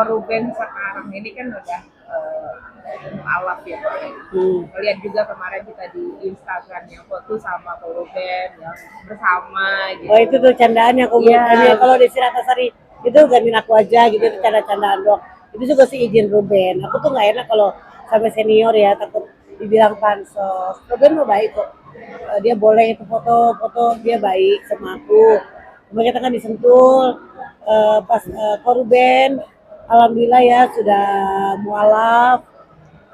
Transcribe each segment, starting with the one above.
Ruben sekarang ini kan udah mualaf ya Pak. Lihat juga kemarin kita di Instagram yang foto sama Ko Ruben yang bersama gitu. Oh itu tuh candaannya aku Iya. kalau di Siratasari itu gantiin aku aja gitu, itu canda-candaan doang. Itu juga sih izin Ruben. Aku tuh nggak enak kalau sampai senior ya, takut dibilang pansos. Ruben mau baik kok. Dia boleh itu foto-foto, dia baik sama aku. Cuma kita kan disentul pas Ko Ruben, alhamdulillah ya sudah mualaf.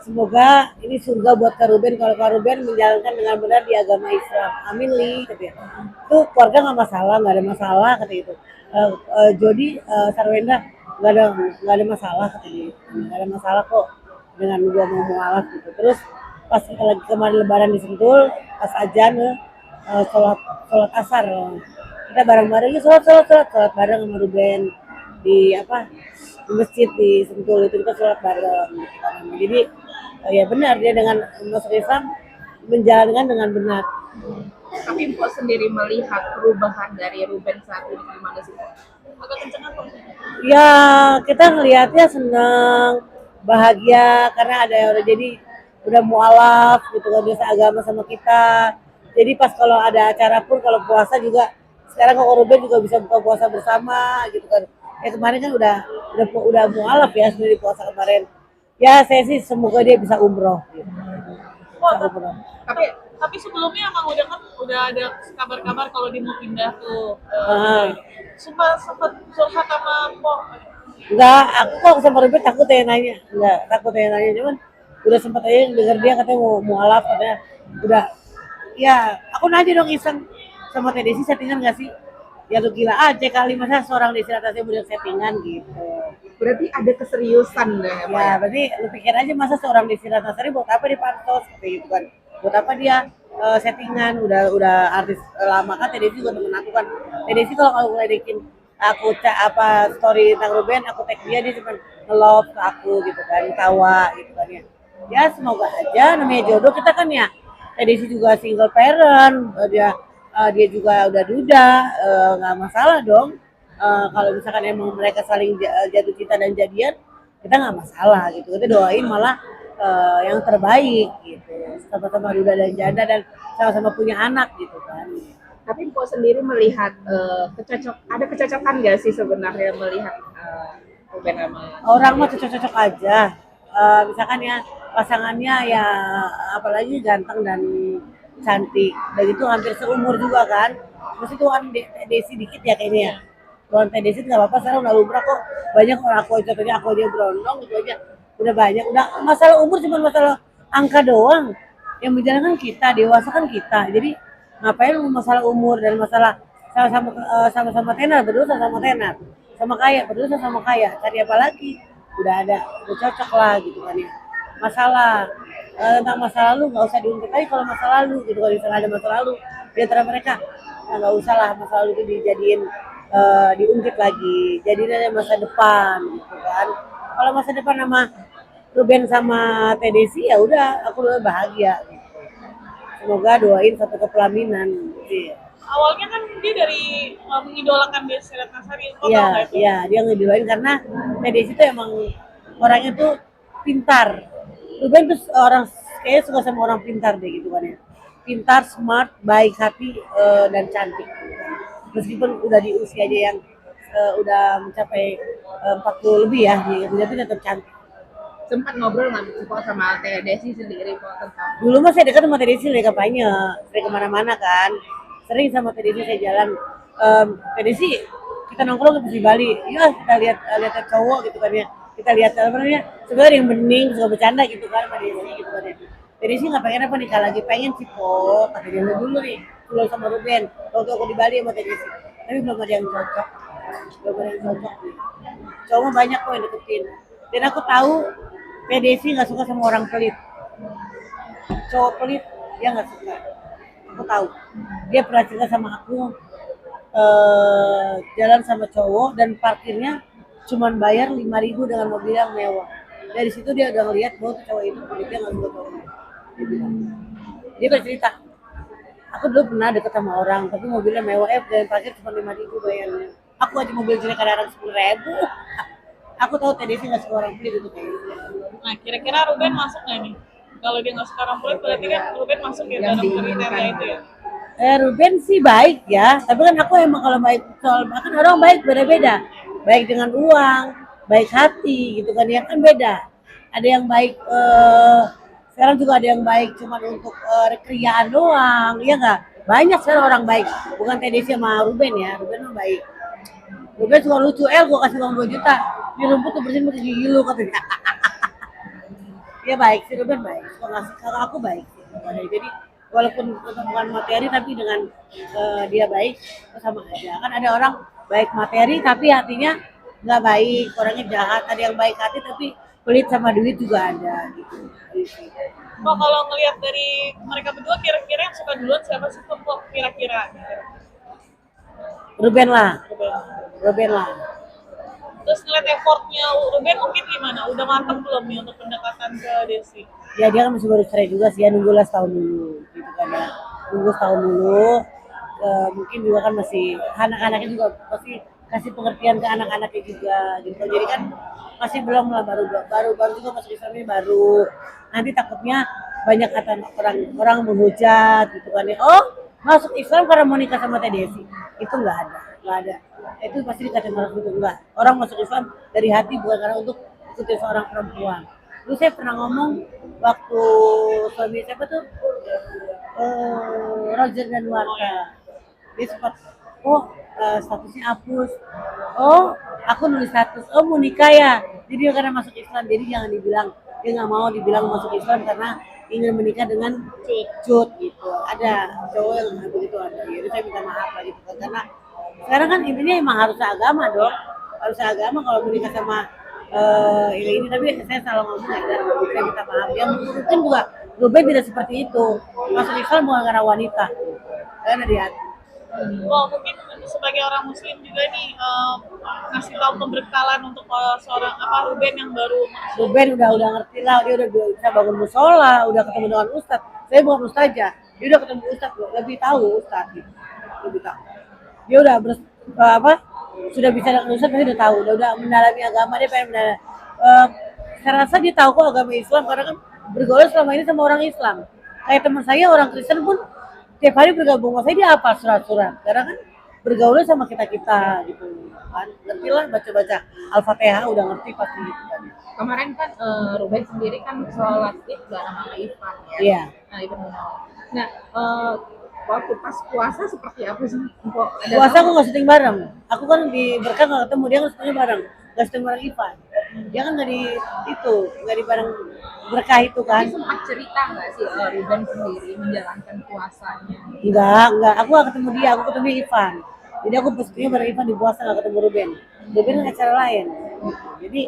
Semoga ini surga buat Kak Ruben kalau Kak Ruben menjalankan dengan benar di agama Islam. Amin li, katanya. Itu keluarga nggak masalah, nggak ada masalah kata itu. Jody Sarwenda nggak ada masalah kata dia. Nggak ada masalah kok dengan gua mau mualaf gitu. Terus pas kita lagi kemarin Lebaran di Sentul, pas ajan sholat sholat asar, kita bareng-bareng ya sholat bareng sama Ruben di apa di masjid di Sentul itu kita sholat bareng gitu kan. Jadi ya benar dia dengan masuk Islam menjalankan dengan benar. Tapi Mpok sendiri melihat perubahan dari Ruben saat ini gimana sih? Agak kenceng apa? Ya kita ngelihatnya senang, bahagia karena ada yang udah jadi udah mualaf gitu kan, biasa agama sama kita. Jadi pas kalau ada acara pun kalau puasa juga sekarang kalau Ruben juga bisa buka puasa bersama gitu kan. Kemarin kan udah mualaf ya sendiri puasa kemarin. Ya saya sih semoga dia bisa umroh. Gitu. Oh, Bisa umroh. tapi sebelumnya emang udah ada kabar-kabar kalau dia mau pindah tuh. Sempat curhat sama Mpok. Enggak, aku kok sama Ruben takut ya nanya. Enggak, takut ya nanya. Cuman udah sempet aja denger dia katanya mau alaf katanya. Udah, ya aku nanya dong iseng sama Teh Desi settingan gak sih? Ya lu gila aja kali masa seorang Desi Ratnasari udah settingan gitu. Berarti ada keseriusan deh ya Pak. Ya berarti lu pikir aja masa seorang Desi Ratnasari buat apa di pantos kayak gitu kan. Buat apa dia settingan udah artis lama kan. Teh Desi juga temen aku kan. Teh Desi kalau ngeledekin aku apa story tentang Ruben aku tag dia cuma nge-love ke aku gitu kan, tawa gitu kan ya. Ya semoga aja namanya jodoh kita kan ya. Teh Desi juga single parent, dia juga udah duda, nggak masalah dong. Kalau misalkan emang mereka saling jatuh cinta dan jadian, kita nggak masalah gitu. Kita doain malah yang terbaik gitu. Sama-sama duda dan janda dan sama-sama punya anak gitu kan. Tapi Mpok sendiri melihat ada kecocokan nggak sih sebenarnya melihat Ruben sama Orang mah cocok-cocok aja. Misalkan ya pasangannya ya apalagi ganteng dan cantik. Dan itu hampir seumur juga kan. Terus itu kan Desi dikit ya kayaknya ya. Kalau Teh Desi nggak apa-apa, sekarang udah lumrah kok. Banyak orang aku contohnya aku aja berondong gitu aja. Udah banyak. Udah masalah umur cuma masalah angka doang. Yang menjalankan kita, dewasa kan kita. Jadi ngapain masalah umur dan masalah sama-sama tenar, berdosa sama tenar. Sama kaya, berdosa sama kaya. Cari apa lagi? Udah cocok lah gitu kan ya. Masalah tentang masa lalu nggak usah diungkit lagi kalau masa lalu gitu, kalau misalnya ada masa lalu di antara mereka nggak usah lah masa lalu itu dijadiin diungkit lagi, jadinya masa depan gitu kan. Kalau masa depan sama Ruben sama Teh Desi ya udah aku udah bahagia gitu. Semoga doain satu kepelaminan gitu. Awalnya kan dia dari mengidolakan Desi Ratnasari. Iya, iya dia ngedolain karena Teh Desi tuh emang orangnya tuh pintar. Ruben tuh orang kayaknya suka sama orang pintar deh gitu kan ya. Pintar, smart, baik hati dan cantik. Meskipun udah di usianya yang udah mencapai 40 lebih ya, dia tuh tetap cantik. sempat ngobrol nggak Mpok sama Teh Desi sendiri Mpok tentang Dulu mah saya dekat sama Teh Desi dari kampanye, dari kemana-mana kan. Sering sama Teh Desi saya jalan. Teh Desi kita nongkrong ke Bali, ya kita lihat cowok gitu kan ya. Kita lihat apa namanya, sebenarnya yang bening, suka bercanda gitu kan sama Desi gitu kan ya. Teh Desi nggak pengen apa nikah lagi, pengen sih kok. Kata dia dulu nih, dulu sama Ruben. Waktu aku di Bali sama Teh Desi, tapi belum ada yang cocok. Belum ada yang cocok. Cowok mah banyak kok yang deketin. Dan aku tahu Teh Desi nggak suka sama orang pelit. Cowok pelit dia nggak suka. Aku tahu. Dia pernah cerita sama aku jalan sama cowok dan parkirnya cuman bayar 5.000 dengan mobil yang mewah. Dari situ dia udah ngeliat bahwa cowok itu pelitnya nggak suka cowok. Dia bercerita, aku dulu pernah deket sama orang tapi mobilnya mewah dan parkir cuma 5.000 bayarnya. Aku aja mobil jelek kadang-kadang 10.000. Aku tahu TDC nggak suka orang pelit itu kayaknya. Nah, kira-kira Ruben masuk nggak nih? Kalau dia nggak suka orang pelit, berarti kan Ruben masuk ya Yang dalam diinginkan. kriteria itu ya. Ruben sih baik ya, tapi kan aku emang kalau baik soal kan orang baik beda-beda. Baik dengan uang, baik hati gitu kan ya kan beda. Ada yang baik sekarang juga ada yang baik cuma untuk rekreaan doang, ya nggak? Banyak sekarang orang baik, bukan TDC sama Ruben ya, Ruben mah baik. Ruben suka lucu, gua kasih uang 2 juta, di rumput tuh bersihin pakai gigi lu katanya. Dia baik, si Ruben baik, suka ngasih kakak aku baik. Jadi walaupun bukan materi tapi dengan dia baik sama aja. Kan ada orang baik materi tapi hatinya nggak baik, orangnya jahat. Ada yang baik hati tapi pelit sama duit juga ada gitu. Oh, kalau ngelihat dari mereka berdua, kira-kira yang suka duluan siapa sih kok kira-kira? Ruben lah, Ruben. Ruben lah. Terus ngeliat effortnya Ruben mungkin gimana? Udah mantap belum nih untuk pendekatan ke Desi? Ya dia kan masih baru cerai juga sih ya, nunggulah setahun dulu gitu kan ya. Nunggu setahun dulu. Mungkin juga kan masih anak-anaknya juga pasti kasih pengertian ke anak-anaknya juga gitu. Jadi kan masih belum lah, baru juga masuk Islam ini baru. Nanti takutnya banyak kata orang menghujat gitu kan ya. Oh, masuk Islam karena mau nikah sama Teh Desi. Itu nggak ada. Itu pasti dikatain orang itu enggak. Orang masuk Islam dari hati bukan karena untuk ikutin seorang perempuan. Dulu saya pernah ngomong waktu suami siapa tuh Roger dan Warta. Dia sempat statusnya hapus. Oh, aku nulis status. Oh, mau nikah ya. Jadi dia karena masuk Islam. Jadi jangan dibilang dia nggak mau dibilang masuk Islam karena ingin menikah dengan cut gitu. Ada cowok yang begitu ada. Jadi saya minta maaf lah gitu karena sekarang kan intinya emang harus agama dong. Harus agama kalau menikah sama ini tapi saya salah ngomong ya, saya minta maaf. Yang mungkin juga Ruben tidak seperti itu. Masuk Islam bukan karena wanita, karena di hati. Oh, mungkin sebagai orang Muslim juga nih ngasih tahu pemberkalan untuk seorang Ruben yang baru masuk. Ruben udah ngerti lah, dia udah bisa bangun musola, udah ketemu dengan ustadz. Saya bukan ustazah, dia udah ketemu ustadz, lebih tahu ustadz gitu. Lebih tahu. Dia udah sudah bisa dengan ustadz, dia udah tahu, udah mendalami agama, dia pengen mendalami. Saya rasa dia tahu kok agama Islam karena kan bergaul selama ini sama orang Islam. Kayak teman saya orang Kristen pun tiap hari bergabung sama saya, dia hafal surat-surat karena kan bergaulnya sama kita gitu kan, ngerti lah baca Al-Fatihah udah ngerti pasti gitu kan. Kemarin kan Ruben sendiri kan sholat id bareng sama Ivan ya. Iya. Nah itu Nah waktu pas puasa seperti apa sih? Puasa aku nggak syuting bareng, aku kan di Berkah nggak ketemu, dia kan syutingnya bareng, nggak syuting bareng Ivan. Dia kan nggak di bareng Berkah itu kan. Tapi sempat cerita nggak sih Ruben sendiri menjalankan puasanya? Enggak, aku nggak ketemu dia, aku ketemu Ivan. Jadi aku syutingnya bareng Ivan di puasa, nggak ketemu Ruben. Ruben kan acara lain. Jadi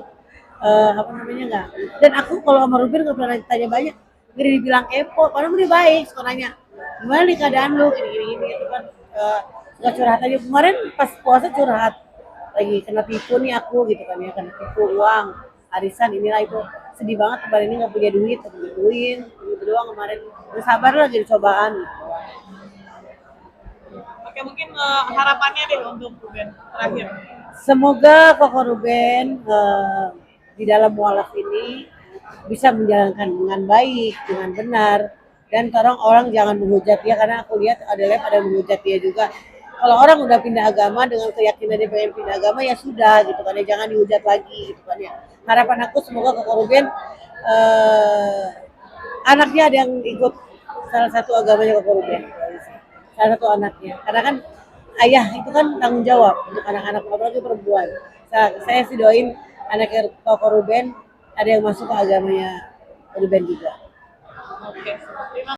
enggak. Dan aku kalau sama Ruben nggak pernah tanya banyak, nggak dibilang kepo, padahal dia baik, suka nanya gimana nih keadaan lu gini gitu kan. Nggak curhat aja, kemarin pas puasa curhat lagi kena tipu nih aku gitu kan ya, kena tipu uang arisan inilah itu, sedih banget kemarin ini nggak punya duit, tapi gituin gitu doang kemarin. Bersabar lah jadi cobaan gitu. Oke, mungkin harapannya deh untuk Ruben terakhir. Semoga Koko Ruben di dalam mualaf ini bisa menjalankan dengan baik, dengan benar, dan tolong orang jangan menghujat dia karena aku lihat ada menghujat dia juga. Kalau orang udah pindah agama dengan keyakinan dia pengen pindah agama ya sudah gitu kan ya, jangan dihujat lagi gitu kan ya. Harapan aku semoga Koko Ruben anaknya ada yang ikut salah satu agamanya Koko Ruben, salah satu anaknya, karena kan ayah itu kan tanggung jawab untuk anak-anak apalagi perempuan. Saya sih doain anaknya Koko Ruben ada yang masuk ke agamanya Ruben juga. Oke, terima